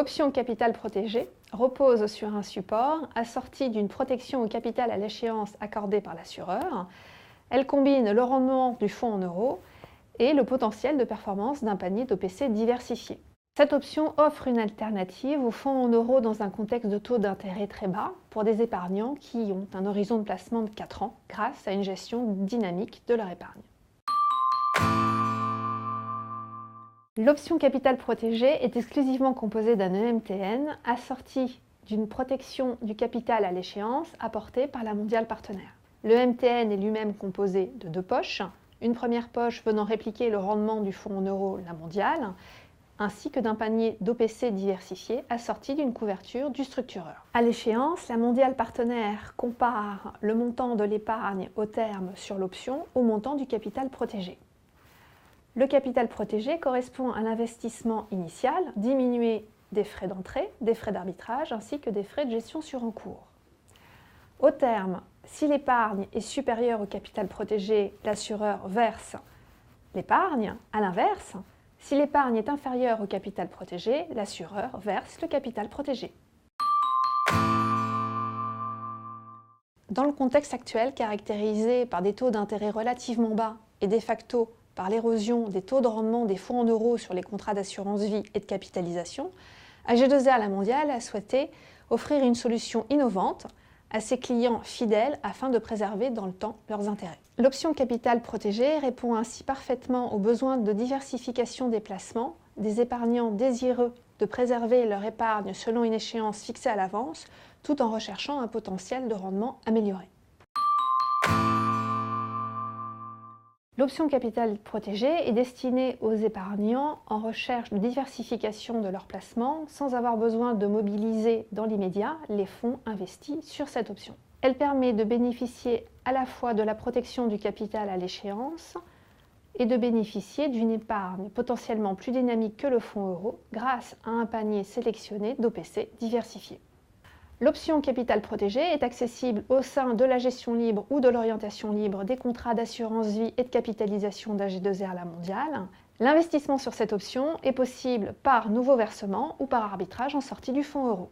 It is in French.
Option capital protégé repose sur un support assorti d'une protection au capital à l'échéance accordée par l'assureur. Elle combine le rendement du fonds en euros et le potentiel de performance d'un panier d'OPC diversifié. Cette option offre une alternative au fonds en euros dans un contexte de taux d'intérêt très bas pour des épargnants qui ont un horizon de placement de 4 ans grâce à une gestion dynamique de leur épargne. L'option capital protégé est exclusivement composée d'un EMTN assorti d'une protection du capital à l'échéance apportée par la mondiale partenaire. Le EMTN est lui-même composé de 2 poches, une première poche venant répliquer le rendement du fonds en euros, la mondiale, ainsi que d'un panier d'OPC diversifié assorti d'une couverture du structureur. À l'échéance, la mondiale partenaire compare le montant de l'épargne au terme sur l'option au montant du capital protégé. Le capital protégé correspond à l'investissement initial, diminué des frais d'entrée, des frais d'arbitrage ainsi que des frais de gestion sur encours. Au terme, si l'épargne est supérieure au capital protégé, l'assureur verse l'épargne. À l'inverse, si l'épargne est inférieure au capital protégé, l'assureur verse le capital protégé. Dans le contexte actuel caractérisé par des taux d'intérêt relativement bas et de facto par l'érosion des taux de rendement des fonds en euros sur les contrats d'assurance vie et de capitalisation, AG2R La Mondiale a souhaité offrir une solution innovante à ses clients fidèles afin de préserver dans le temps leurs intérêts. L'option capital protégé répond ainsi parfaitement aux besoins de diversification des placements des épargnants désireux de préserver leur épargne selon une échéance fixée à l'avance, tout en recherchant un potentiel de rendement amélioré. L'option capital protégé est destinée aux épargnants en recherche de diversification de leurs placements sans avoir besoin de mobiliser dans l'immédiat les fonds investis sur cette option. Elle permet de bénéficier à la fois de la protection du capital à l'échéance et de bénéficier d'une épargne potentiellement plus dynamique que le fonds euro grâce à un panier sélectionné d'OPC diversifiés. L'option capital protégé est accessible au sein de la gestion libre ou de l'orientation libre des contrats d'assurance vie et de capitalisation d'AG2R La Mondiale. L'investissement sur cette option est possible par nouveau versement ou par arbitrage en sortie du fonds euro.